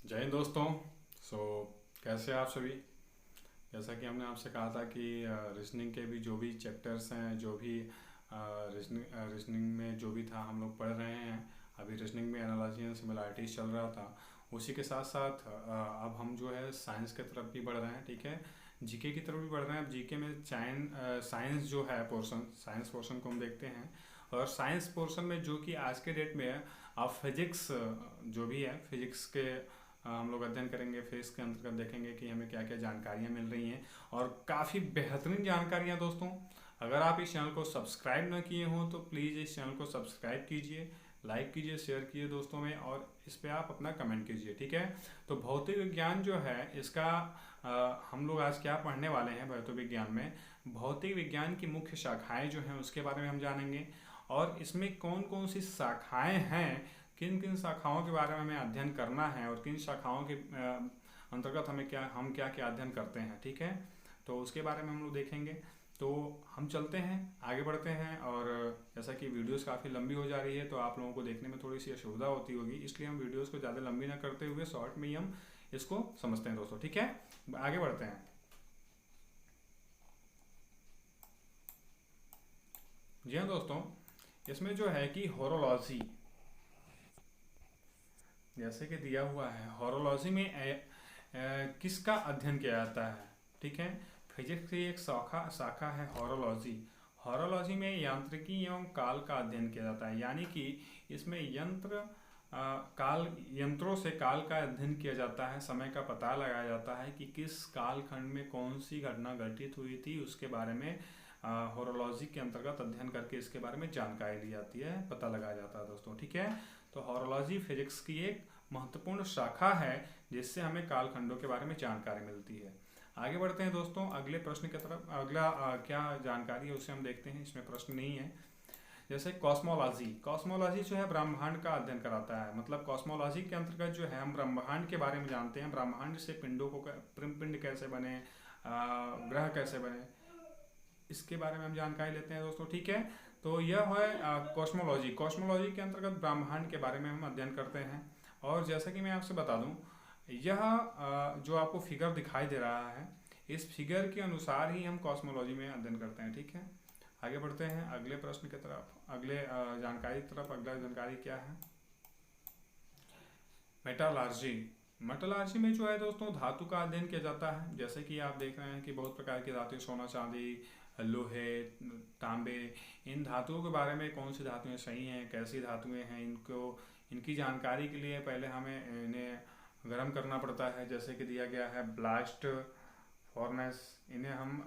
जय हिंद दोस्तों। सो कैसे आप सभी। जैसा कि हमने आपसे कहा था कि रीजनिंग के भी जो भी चैप्टर्स हैं, जो भी रीजनिंग में जो भी था हम लोग पढ़ रहे हैं। अभी रीजनिंग में एनालॉजी एंड सिमिलैरिटीज चल रहा था। उसी के साथ साथ अब हम जो है साइंस की तरफ भी बढ़ रहे हैं। ठीक है, जीके की तरफ भी बढ़ रहे हैं। अब जीके में साइंस जो है पोर्शन, साइंस पोर्शन को हम देखते हैं। और साइंस पोर्शन में जो कि आज के डेट में है, अब फिजिक्स जो भी है, फिजिक्स के हम लोग अध्ययन करेंगे। फिर इसके अंतर्गत देखेंगे कि हमें क्या क्या जानकारियाँ मिल रही हैं, और काफ़ी बेहतरीन जानकारियाँ दोस्तों। अगर आप इस चैनल को सब्सक्राइब ना किए हों तो प्लीज़ इस चैनल को सब्सक्राइब कीजिए, लाइक कीजिए, शेयर कीजिए दोस्तों में, और इस पे आप अपना कमेंट कीजिए। ठीक है, तो भौतिक विज्ञान जो है इसका हम लोग आज क्या पढ़ने वाले हैं। भौतिक विज्ञान में भौतिक विज्ञान की मुख्य शाखाएं जो हैं उसके बारे में हम जानेंगे, और इसमें कौन कौन सी शाखाएं हैं, किन किन शाखाओं के बारे में हमें अध्ययन करना है, और किन शाखाओं के अंतर्गत हम क्या क्या अध्ययन करते हैं। ठीक है, तो उसके बारे में हम लोग देखेंगे। तो हम चलते हैं, आगे बढ़ते हैं। और जैसा कि वीडियोस काफ़ी लंबी हो जा रही है तो आप लोगों को देखने में थोड़ी सी असुविधा होती होगी, इसलिए हम वीडियोस को ज़्यादा लंबी ना करते हुए शॉर्ट में ही हम इसको समझते हैं दोस्तों। ठीक है, आगे बढ़ते हैं। जी हाँ दोस्तों, इसमें जो है कि होरोलॉजी जैसे कि दिया हुआ है, होरोलॉजी में किसका अध्ययन किया जाता है। ठीक है, फिजिक्स की एक शाखा शाखा है होरोलॉजी। होरोलॉजी में यांत्रिकी एवं काल का अध्ययन किया जाता है, यानी कि इसमें काल यंत्रों से काल का अध्ययन किया जाता है। समय का पता लगाया जाता है कि किस काल खंड में कौन सी घटना घटित हुई थी, उसके बारे में होरोलॉजी के अंतर्गत अध्ययन करके इसके बारे में जानकारी ली जाती है, पता लगाया जाता है दोस्तों। ठीक है, तो होरोलॉजी फिजिक्स की एक महत्वपूर्ण शाखा है जिससे हमें कालखंडों के बारे में जानकारी मिलती है। आगे बढ़ते हैं दोस्तों अगले प्रश्न की तरफ। अगला क्या जानकारी है उसे हम देखते हैं, इसमें प्रश्न नहीं है। जैसे कॉस्मोलॉजी, कॉस्मोलॉजी जो है ब्रह्मांड का अध्ययन कराता है। मतलब कॉस्मोलॉजी के अंतर्गत जो है हम ब्रह्मांड के बारे में जानते हैं। ब्रह्मांड से पिंड कैसे बने, ग्रह कैसे बने, इसके बारे में हम जानकारी लेते हैं दोस्तों। ठीक है, तो यह है कॉस्मोलॉजी। कॉस्मोलॉजी के अंतर्गत ब्रह्मांड के बारे में हम अध्ययन करते हैं। और जैसा कि मैं आपसे बता दूं, यह जो आपको फिगर दिखाई दे रहा है, इस फिगर के अनुसार ही हम कॉस्मोलॉजी में अध्ययन करते हैं। ठीक है, आगे बढ़ते हैं अगले प्रश्न की तरफ, अगले जानकारी की तरफ। अगला जानकारी क्या है, मेटालर्जी। मेटालर्जी में जो है दोस्तों धातु का अध्ययन किया जाता है। जैसे कि आप देख रहे हैं कि बहुत प्रकार की धातु, सोना चांदी, लोहे, तांबे, इन धातुओं के बारे में कौन सी धातुएं सही हैं, कैसी धातुएं हैं, इनकी जानकारी के लिए पहले हमें इन्हें गर्म करना पड़ता है। जैसे कि दिया गया है ब्लास्ट फॉर्नेस, इन्हें हम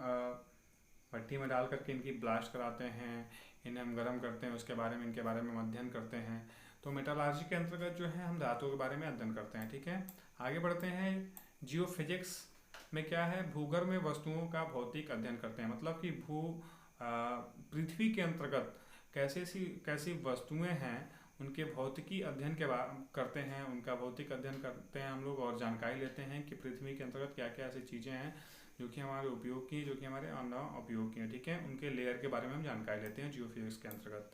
भट्टी में डाल करके इनकी ब्लास्ट कराते हैं, इन्हें हम गर्म करते हैं, उसके बारे में इनके बारे में अध्ययन करते हैं। तो मेटालर्जी के अंतर्गत जो है हम धातुओं के बारे में अध्ययन करते हैं। ठीक है, आगे बढ़ते हैं। जियोफिजिक्स में क्या है, भूगर्भ में वस्तुओं का भौतिक अध्ययन करते हैं। मतलब कि पृथ्वी के अंतर्गत कैसी वस्तुएं हैं, उनके भौतिकी अध्ययन करते हैं, उनका भौतिक अध्ययन करते हैं हम लोग, और जानकारी लेते हैं कि पृथ्वी के अंतर्गत क्या क्या ऐसी चीज़ें हैं जो कि हमारे उपयोग की, जो कि हमारे अनउपयोग उपयोग की हैं। ठीक है, उनके लेयर के बारे में हम जानकारी लेते हैं जियोफिजिक्स के अंतर्गत।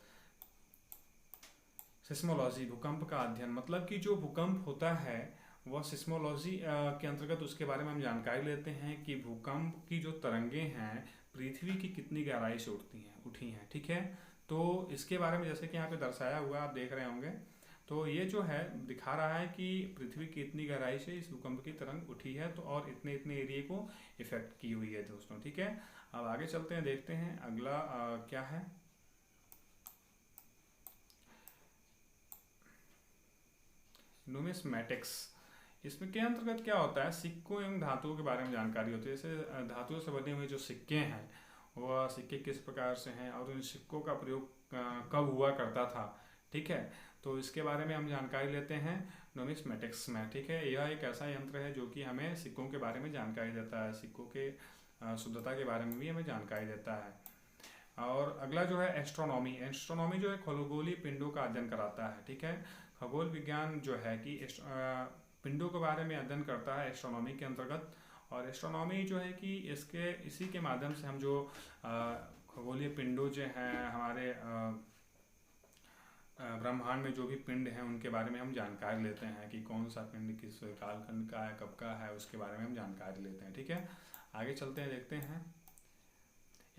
सिस्मोलॉजी, भूकंप का अध्ययन। मतलब कि जो भूकंप होता है वह सिस्मोलॉजी के अंतर्गत उसके बारे में हम जानकारी लेते हैं कि भूकंप की जो तरंगें हैं पृथ्वी की कितनी गहराई से उठी हैं। ठीक है, तो इसके बारे में जैसे कि यहाँ पे दर्शाया हुआ आप देख रहे होंगे, तो ये जो है दिखा रहा है कि पृथ्वी की इतनी गहराई से इस भूकंप की तरंग उठी है, तो और इतने इतने एरिया को इफेक्ट की हुई है दोस्तों। ठीक है, अब आगे चलते हैं, देखते हैं अगला क्या है, न्यूमिस्मैटिक्स। इसमें के अंतर्गत क्या होता है, सिक्कों एवं धातुओं के बारे में जानकारी होती है। जैसे धातुओं से बने हुए जो सिक्के हैं, वह सिक्के किस प्रकार से हैं और उन सिक्कों का प्रयोग कब हुआ करता था। ठीक है, तो इसके बारे में हम जानकारी लेते हैं न्यूमिस्मैटिक्स में। ठीक है, यह एक ऐसा यंत्र है जो कि हमें सिक्कों के बारे में जानकारी देता है, सिक्कों के शुद्धता के बारे में भी हमें जानकारी देता है। और अगला जो है एस्ट्रोनॉमी। एस्ट्रोनॉमी जो है खगोलीय पिंडों का अध्ययन कराता है। ठीक है, खगोल विज्ञान जो है कि पिंडों के बारे में अध्ययन करता है एस्ट्रोनॉमी के अंतर्गत। और एस्ट्रोनॉमी जो है कि इसी के माध्यम से हम जो खगोलीय पिंडों जो हैं हमारे ब्रह्मांड में जो भी पिंड हैं उनके बारे में हम जानकारी लेते हैं कि कौन सा पिंड किस कालखंड का है, कब का है, उसके बारे में हम जानकारी लेते हैं। ठीक है, आगे चलते हैं, देखते हैं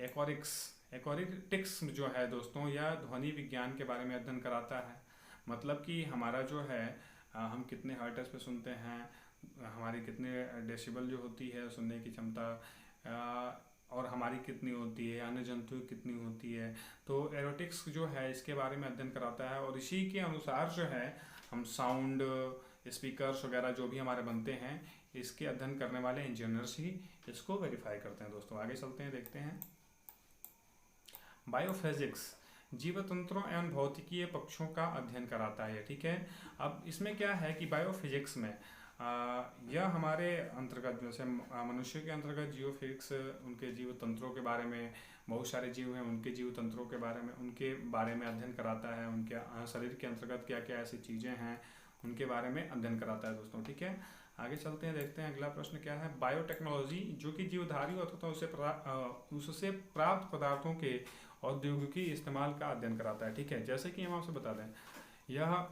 एक्वारिक्स। एक्वारिटिक्स जो है दोस्तों, यह ध्वनि विज्ञान के बारे में अध्ययन कराता है। मतलब कि हमारा जो है हम कितने हर्ट्ज पे सुनते हैं, हमारी कितने डेसिबल जो होती है सुनने की क्षमता, और हमारी कितनी होती है, अन्य जंतु की कितनी होती है। तो एरोटिक्स जो है इसके बारे में अध्ययन कराता है, और इसी के अनुसार जो है हम साउंड स्पीकर्स वगैरह जो भी हमारे बनते हैं, इसके अध्ययन करने वाले इंजीनियर्स ही इसको वेरीफाई करते हैं। दोस्तों आगे चलते हैं, देखते हैं बायोफिजिक्स। जीव तंत्रों एवं भौतिकीय पक्षों का अध्ययन कराता है। ठीक है, अब इसमें क्या है कि बायोफिजिक्स में यह हमारे अंतर्गत, जैसे मनुष्य के अंतर्गत जियोफिजिक्स, उनके जीव तंत्रों के बारे में, बहुत सारे जीव हैं उनके जीव तंत्रों के बारे में अध्ययन कराता है। उनके शरीर के अंतर्गत क्या क्या ऐसी चीज़ें हैं उनके बारे में अध्ययन कराता है दोस्तों। ठीक है, आगे चलते हैं, देखते हैं अगला प्रश्न क्या है। बायोटेक्नोलॉजी जो कि जीवधारी अथवा उससे प्राप्त पदार्थों के औद्योगिकी इस्तेमाल का अध्ययन कराता है। ठीक है, जैसे कि हम आपसे बता दें, यह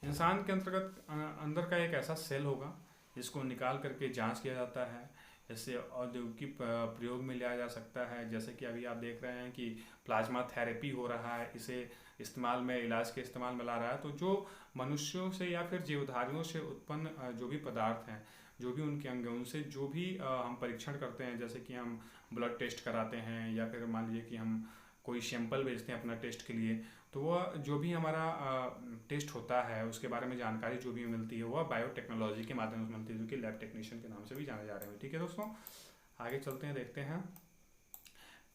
इंसान के अंतर्गत अंदर का एक ऐसा सेल होगा जिसको निकाल करके जांच किया जाता है, इससे औद्योगिक प्रयोग में लिया जा सकता है। जैसे कि अभी आप देख रहे हैं कि प्लाज्मा थेरेपी हो रहा है, इसे इस्तेमाल में, इलाज के इस्तेमाल में ला रहा है। तो जो मनुष्यों से या फिर जीवधारियों से उत्पन्न जो भी पदार्थ हैं, जो भी उनके अंग हैं, उनसे जो भी हम परीक्षण करते हैं, जैसे कि हम ब्लड टेस्ट कराते हैं या फिर मान लीजिए कि हम कोई सैंपल भेजते हैं अपना टेस्ट के लिए, तो वह जो भी हमारा टेस्ट होता है उसके बारे में जानकारी जो भी मिलती है वह बायोटेक्नोलॉजी के माध्यम से मिलती है, जो कि लैब टेक्नीशियन के नाम से भी जाने जा रहे हैं। ठीक है दोस्तों, आगे चलते हैं, देखते हैं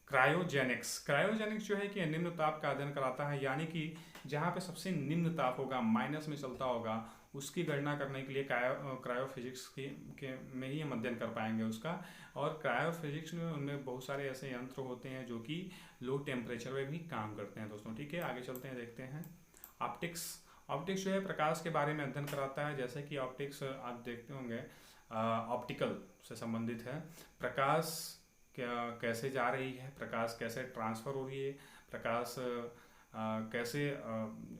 क्रायोजेनिक्स। क्रायोजेनिक्स जो है कि निम्न ताप का अध्ययन कराता है, यानी कि जहाँ पे सबसे निम्न ताप होगा, माइनस में चलता होगा, उसकी गणना करने के लिए क्रायोफिजिक्स में ही हम अध्ययन कर पाएंगे उसका। और क्रायोफिजिक्स में उनमें बहुत सारे ऐसे यंत्र होते हैं जो कि लो टेम्परेचर में भी काम करते हैं दोस्तों। ठीक है, आगे चलते हैं, देखते हैं ऑप्टिक्स। ऑप्टिक्स जो है प्रकाश के बारे में अध्ययन कराता है। जैसे कि ऑप्टिक्स आप देखते होंगे ऑप्टिकल से संबंधित है। प्रकाश कैसे जा रही है, प्रकाश कैसे ट्रांसफ़र हो रही है, प्रकाश कैसे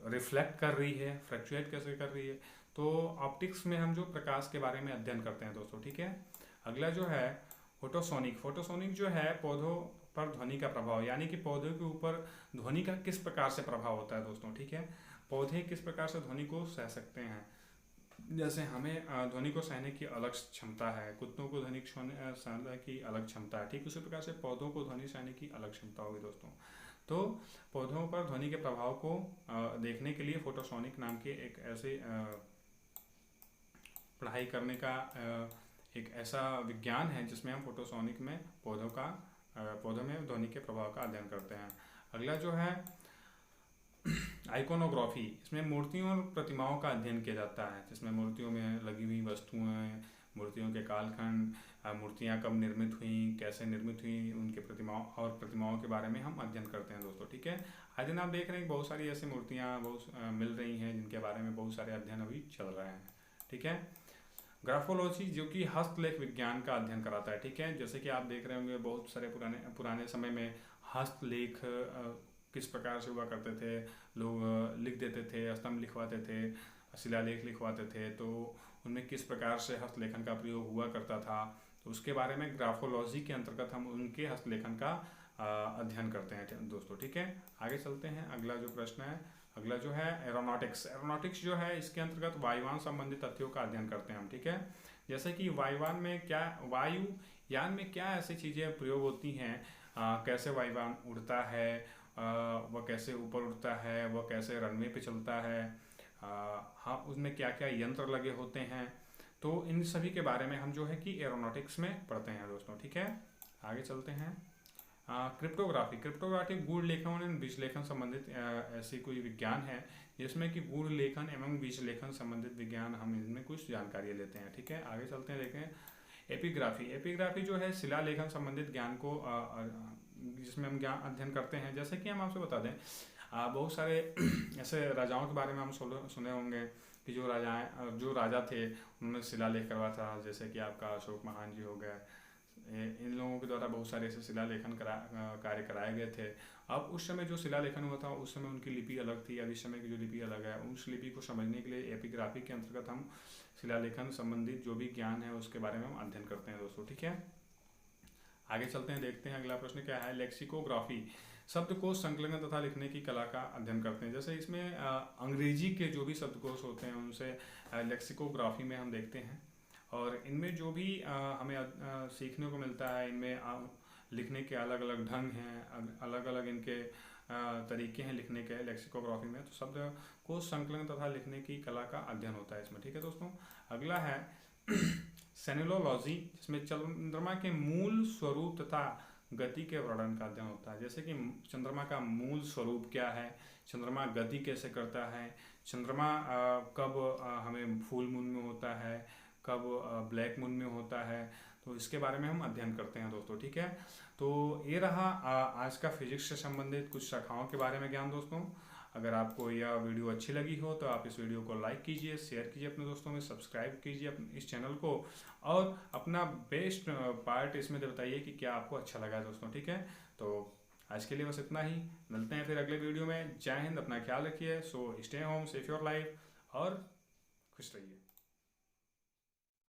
रिफ्लेक्ट कर रही है, फ्लक्चुएट कैसे कर रही है। तो ऑप्टिक्स में हम जो प्रकाश के बारे में अध्ययन करते हैं दोस्तों। ठीक है, अगला जो है फोटोसोनिक। फोटोसोनिक जो है पौधों पर ध्वनि का प्रभाव, यानी कि पौधों के ऊपर ध्वनि का किस प्रकार से प्रभाव होता है दोस्तों। ठीक है, पौधे किस प्रकार से ध्वनि को सह सकते हैं। जैसे हमें ध्वनि को सहने की अलग क्षमता है, कुत्तों को ध्वनि सहने की अलग क्षमता है, ठीक उसी प्रकार से पौधों को ध्वनि सहने की अलग क्षमता होगी दोस्तों। तो पौधों पर ध्वनि के प्रभाव को देखने के लिए फोटोसोनिक नाम के एक ऐसे पढ़ाई करने का एक ऐसा विज्ञान है जिसमें हम फोटोसोनिक में पौधों में ध्वनि के प्रभाव का अध्ययन करते हैं। अगला जो है आइकोनोग्राफी। इसमें मूर्तियों और प्रतिमाओं का अध्ययन किया जाता है, जिसमें मूर्तियों में लगी हुई वस्तुएं, मूर्तियों के कालखंड, मूर्तियां कब निर्मित हुई, कैसे निर्मित हुई, उनके प्रतिमाओं के बारे में हम अध्ययन करते हैं दोस्तों। ठीक है, आज दिन आप देख रहे हैं कि बहुत सारी ऐसी मूर्तियां मिल रही हैं जिनके बारे में बहुत सारे अध्ययन अभी चल रहे हैं। ठीक है, ग्राफोलॉजी जो कि हस्तलेख विज्ञान का अध्ययन कराता है। ठीक है, जैसे कि आप देख रहे होंगे बहुत सारे पुराने समय में हस्तलेख किस प्रकार से हुआ करते थे। लोग लिख देते थे, स्तंभ लिखवाते थे, शिलालेख लिखवाते थे, तो उनमें किस प्रकार से हस्तलेखन का प्रयोग हुआ करता था, तो उसके बारे में ग्राफोलॉजी के अंतर्गत हम उनके हस्तलेखन का अध्ययन करते हैं दोस्तों। ठीक है, आगे चलते हैं, अगला जो प्रश्न है, अगला जो है एरोनॉटिक्स। एरोनॉटिक्स जो है इसके अंतर्गत वायुयान संबंधित तथ्यों का अध्ययन करते हैं हम। ठीक है, जैसे कि वायुयान में क्या ऐसी चीज़ें प्रयोग होती हैं, कैसे वायुयान उड़ता है, वह कैसे ऊपर उड़ता है, वह कैसे रनवे पे चलता है, हाँ उसमें क्या क्या यंत्र लगे होते हैं, तो इन सभी के बारे में हम जो है कि एरोनॉटिक्स में पढ़ते हैं दोस्तों। ठीक है, आगे चलते हैं क्रिप्टोग्राफी गूढ़ लेखन और बीज लेखन संबंधित ऐसी कोई विज्ञान है जिसमें कि गूढ़ लेखन एवं बीज लेखन संबंधित विज्ञान हम इनमें कुछ जानकारी लेते हैं। ठीक है, आगे चलते हैं, देखें एपिग्राफी जो है शिला लेखन संबंधित ज्ञान को जिसमें हम ज्ञान अध्ययन करते हैं। जैसे कि हम आपसे बता दें बहुत सारे ऐसे राजाओं के बारे में हम सुने होंगे कि जो राजा थे उन्होंने शिलालेख करवा था, जैसे कि आपका अशोक महान जी हो गए, इन लोगों के द्वारा बहुत सारे ऐसे शिलालेखन कार्य कराए गए थे। अब उस समय जो शिलालेखन हुआ था उस समय उनकी लिपि अलग थी, अब इस समय की जो लिपि अलग है, उस लिपि को समझने के लिए एपिग्राफी के अंतर्गत हम शिलालेखन संबंधित जो भी ज्ञान है उसके बारे में हम अध्ययन करते हैं दोस्तों। ठीक है, आगे चलते हैं, देखते हैं अगला प्रश्न क्या है। लेक्सिकोग्राफी शब्दकोश संकलन तथा लिखने की कला का अध्ययन करते हैं। जैसे इसमें अंग्रेजी के जो भी शब्दकोश होते हैं उनसे लेक्सिकोग्राफी में हम देखते हैं, और इनमें जो भी हमें सीखने को मिलता है, इनमें लिखने के अलग अलग ढंग हैं, अलग अलग इनके तरीके हैं लिखने के लेक्सिकोग्राफी में। तो शब्द को संकलन तथा लिखने की कला का अध्ययन होता है इसमें। ठीक है दोस्तों, अगला है सेनुलॉजी, जिसमें चंद्रमा के मूल स्वरूप तथा गति के वर्णन का अध्ययन होता है। जैसे कि चंद्रमा का मूल स्वरूप क्या है, चंद्रमा गति कैसे करता है, चंद्रमा कब हमें फुल मून में होता है, कब ब्लैक मून में होता है, तो इसके बारे में हम अध्ययन करते हैं दोस्तों। ठीक है, तो ये रहा आज का फिजिक्स से संबंधित कुछ शाखाओं के बारे में ज्ञान दोस्तों। अगर आपको यह वीडियो अच्छी लगी हो तो आप इस वीडियो को लाइक कीजिए, शेयर कीजिए अपने दोस्तों में, सब्सक्राइब कीजिए इस चैनल को, और अपना बेस्ट पार्ट इसमें बताइए कि क्या आपको अच्छा लगा दोस्तों। ठीक है, तो आज के लिए बस इतना ही, मिलते हैं फिर अगले वीडियो में। जय हिंद, अपना ख्याल रखिए। So stay home, safe your life और खुश रहिए।